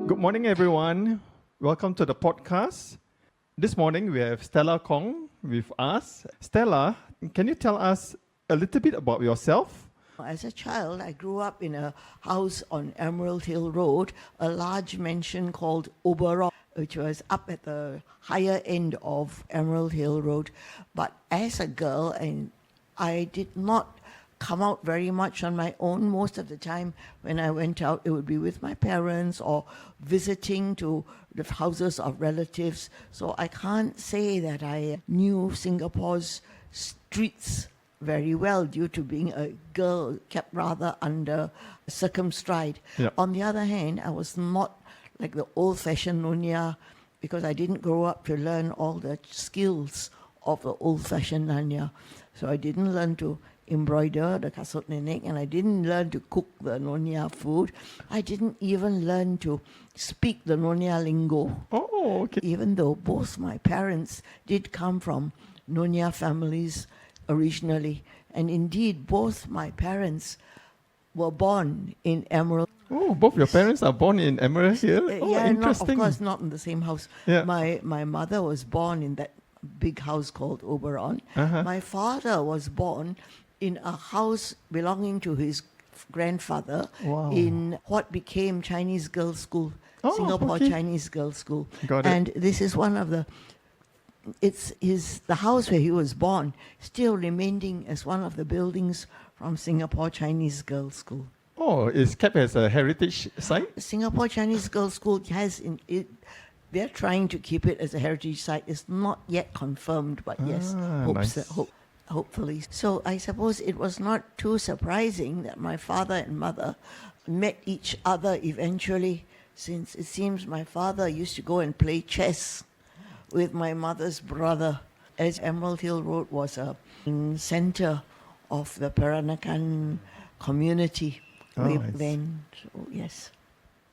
Good morning, everyone. Welcome to the podcast. This morning, we have Stella Kong with us. Stella, can you tell us a little bit about yourself? As a child, I grew up in a house on Emerald Hill Road, a large mansion called Oberon, which was up at the higher end of Emerald Hill Road. But as a girl, and I did not come out very much on my own. Most of the time when I went out, it would be with my parents or visiting to the houses of relatives. So I can't say that I knew Singapore's streets very well due to being a girl kept rather under circumscribed. Yep. On the other hand, I was not like the old-fashioned Nyonya because I didn't grow up to learn all the skills of the old-fashioned Nyonya. So I didn't learn to embroider the kasut nenek, and I didn't learn to cook the Nyonya food. I didn't even learn to speak the Nyonya lingo. Oh, okay. Even though both my parents did come from Nyonya families originally. And indeed, both my parents were born in Emerald. Oh, both your parents are born in Emerald Hill? Oh, Yeah, interesting. of course, not in the same house. Yeah. My mother was born in that big house called Oberon. Uh-huh. My father was born in a house belonging to his grandfather Wow. in what became Chinese Girls School, Oh, Singapore okay. Chinese Girls School. Got it. And this is one of the, the house where he was born, still remaining as one of the buildings from Singapore Chinese Girls School. Oh, it's kept as a heritage site? Singapore Chinese Girls School has in it. They're trying to keep it as a heritage site. It's not yet confirmed, but yes, nice. hopefully. So I suppose it was not too surprising that my father and mother met each other eventually, since it seems my father used to go and play chess with my mother's brother, as Emerald Hill Road was a center of the Peranakan community way nice. then. So, yes.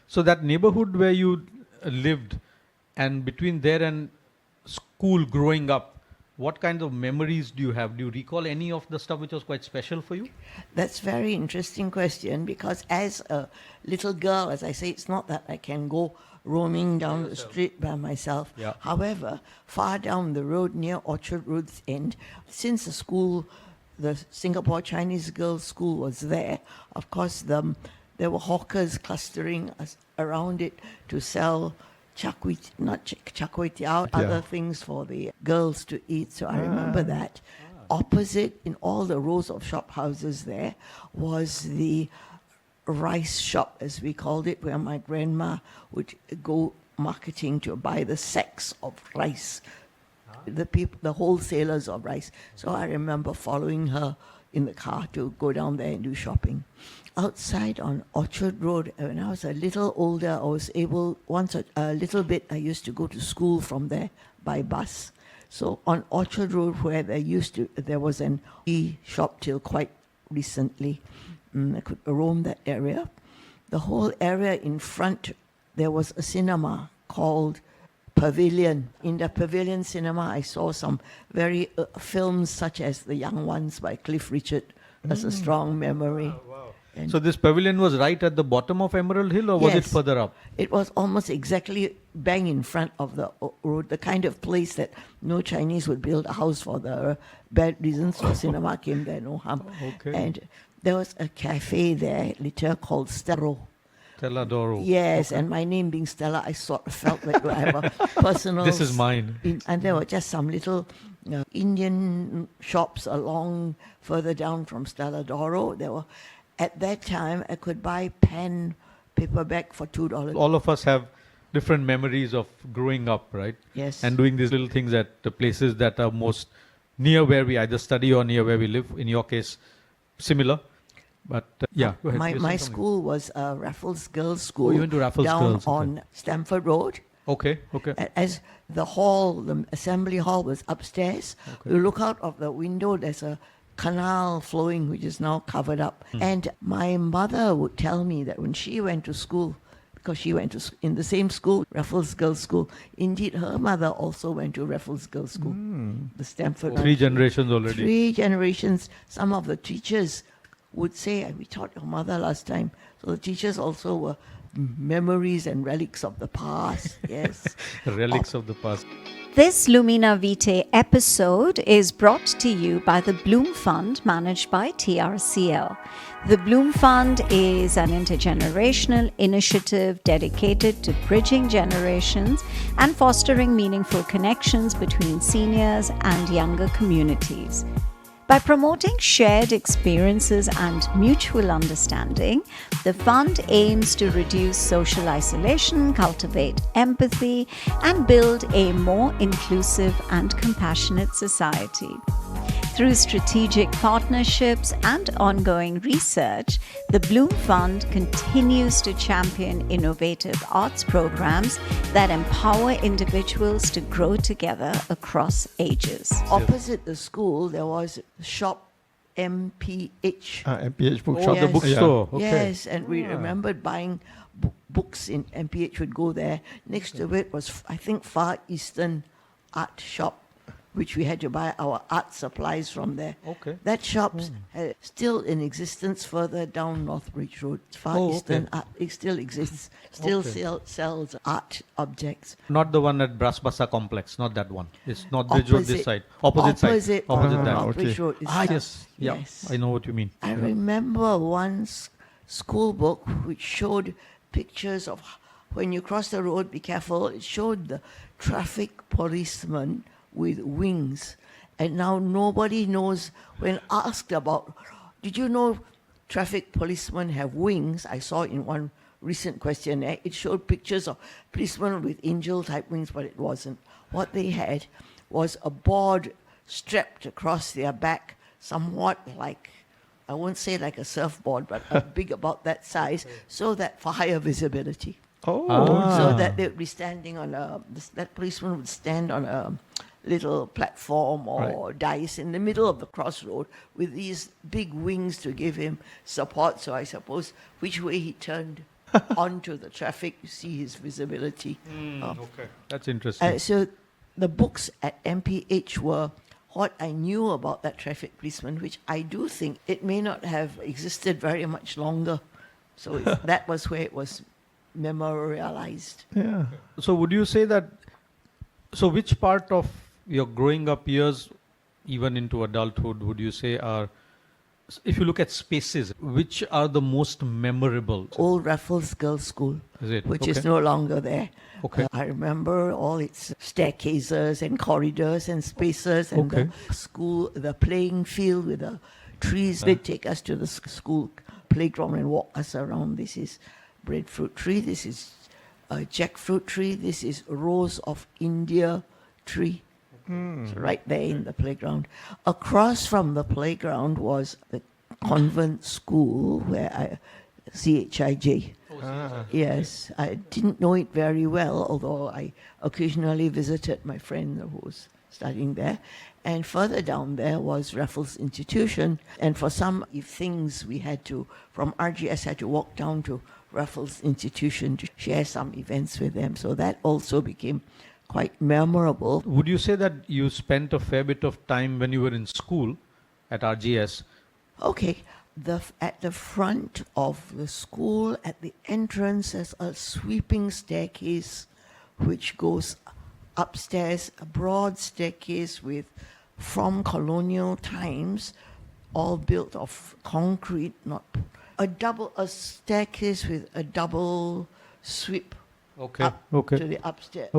So that neighborhood where you lived, and between there and school growing up, what kind of memories do you have? Do you recall any of the stuff which was quite special for you? That's a very interesting question, because as a little girl, as I say, it's not that I can go roaming down the street by myself. Yeah. However, far down the road near Orchard Road's end, since the school, the Singapore Chinese Girls School was there, of course there were hawkers clustering around it to sell other things for the girls to eat. So I remember that. Opposite, in all the rows of shop houses there, was the rice shop, as we called it, where my grandma would go marketing to buy the sacks of rice, the wholesalers of rice. So I remember following her in the car to go down there and do shopping. Outside on Orchard Road, when I was a little older, I was able, once a little bit, I used to go to school from there by bus. So on Orchard Road, where there was an shop till quite recently, I could roam that area. The whole area in front, there was a cinema called Pavilion. In the Pavilion cinema, I saw some very films such as The Young Ones by Cliff Richard. That's a strong memory. And So this pavilion was right at the bottom of Emerald Hill, or was it Yes. further up? It was almost exactly bang in front of the road, the kind of place that no Chinese would build a house for. The bad reasons for cinema came there, no harm. Okay. And there was a cafe there later called Stella. Stella Doro. Yes, and my name being Stella, I sort of felt like I have a personal... This is mine. And there were just some little Indian shops along further down from Stella Doro. There were, at that time, I could buy pen paperback for $2. All of us have different memories of growing up, right? Yes. And doing these little things at the places that are most near where we either study or near where we live. In your case, similar. But yeah, go ahead. My You're saying something. school was Raffles Girls School. Oh, you went to Raffles down Girls, okay. on Stamford Road. Okay. As the assembly hall was upstairs, you look out of the window, there's a canal flowing which is now covered up. And my mother would tell me that when she went to school, because she went in the same school, Raffles Girls School, indeed her mother also went to Raffles Girls School, the Stamford. 3 generations already. 3 generations. Some of the teachers would say, we taught your mother last time. So the teachers also were memories and relics of the past. Yes. Relics of the past. This Lumina Vitae episode is brought to you by the Bloom Fund managed by TRCL. The Bloom Fund is an intergenerational initiative dedicated to bridging generations and fostering meaningful connections between seniors and younger communities. By promoting shared experiences and mutual understanding, the fund aims to reduce social isolation, cultivate empathy, and build a more inclusive and compassionate society. Through strategic partnerships and ongoing research, the Bloom Fund continues to champion innovative arts programs that empower individuals to grow together across ages. Opposite the school, there was a shop MPH. MPH bookshop. Oh, the bookstore. Okay. Yes, and we remembered buying books in MPH, would go there. Next to it was, I think, Far Eastern Art Shop, which we had to buy our art supplies from there. Okay. That shop's still in existence further down Northbridge Road. Far Eastern Art, it still exists, still sells art objects. Not the one at Brasbasa complex, not that one. It's not Bridge Road this side. Opposite side. Opposite that. Northbridge Road. is Yes. Yeah. Yes. I know what you mean. I remember one school book which showed pictures of when you cross the road, be careful. It showed the traffic policeman with wings. And now nobody knows, when asked about, did you know traffic policemen have wings? I saw in one recent questionnaire, it showed pictures of policemen with angel-type wings, but it wasn't. What they had was a board strapped across their back, somewhat like, I won't say like a surfboard, but big about that size, so that for higher visibility. So that they would be standing on that policeman would stand on a little platform or dais in the middle of the crossroad with these big wings to give him support. So I suppose which way he turned onto the traffic, you see his visibility. Okay. That's interesting. So the books at MPH were what I knew about that traffic policeman, which I do think it may not have existed very much longer. So that was where it was memorialized. Yeah. So would you say that, so which part of your growing up years, even into adulthood, would you say are, if you look at spaces, which are the most memorable? Old Raffles Girls School, Is it? which Okay. is no longer there. Okay. I remember all its staircases and corridors and spaces and Okay. the school, the playing field with the trees. They'd take us to the school playground and walk us around. This is breadfruit tree. This is a jackfruit tree. This is Rose of India tree. So right there in the playground. Across from the playground was the convent school where CHIJ. Yes, I didn't know it very well, although I occasionally visited my friend who was studying there. And further down there was Raffles Institution. And for some things we had to, from RGS, had to walk down to Raffles Institution to share some events with them. So that also became quite memorable. Would you say that you spent a fair bit of time when you were in school at RGS? Okay, at the front of the school, at the entrance, there's a sweeping staircase which goes upstairs, a broad staircase with, from colonial times, all built of concrete, not a staircase with a double sweep up to the upstairs.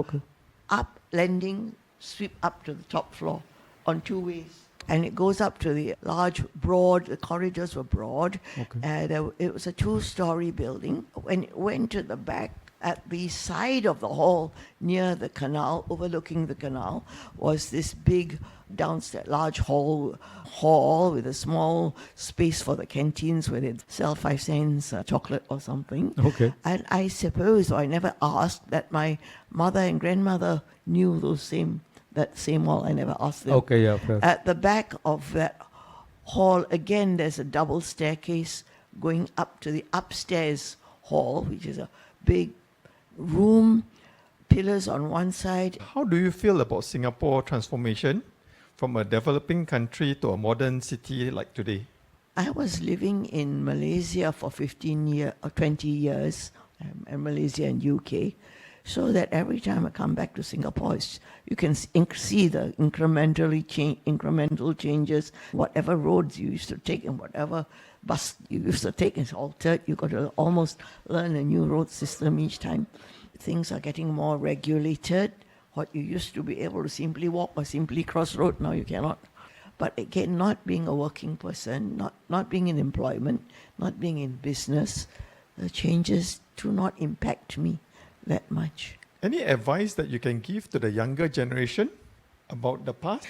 Up, landing, sweep up to the top floor on two ways. And it goes up to the large, broad, the corridors were broad. It was a two-story building. When it went to the back, at the side of the hall, near the canal, overlooking the canal, was this big downstairs, large hall with a small space for the canteens where they'd sell 5 cents chocolate or something. And I suppose, or I never asked, that my mother and grandmother knew that same hall. I never asked them. Fair. At the back of that hall, again, there's a double staircase going up to the upstairs hall, which is a big room, pillars on one side. How do you feel about Singapore transformation from a developing country to a modern city like today? I was living in Malaysia for 20 years, in Malaysia and UK, so that every time I come back to Singapore, you can see the incremental changes. Whatever roads you used to take and whatever bus you used to take is altered. You've got to almost learn a new road system each time. Things are getting more regulated. What you used to be able to simply walk or simply cross road, now you cannot. But again, not being a working person, not being in employment, not being in business, the changes do not impact me that much. Any advice that you can give to the younger generation about the past?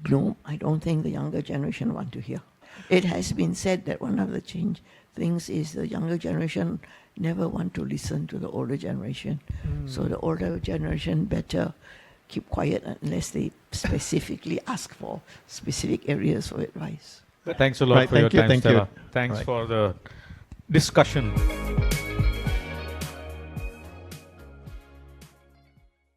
No, I don't think the younger generation want to hear. It has been said that one of the things is the younger generation never want to listen to the older generation. So the older generation better keep quiet unless they specifically ask for specific areas for advice. Thanks a lot Right, for your thank you, time, thank you. Stella. Thanks Right. for the discussion.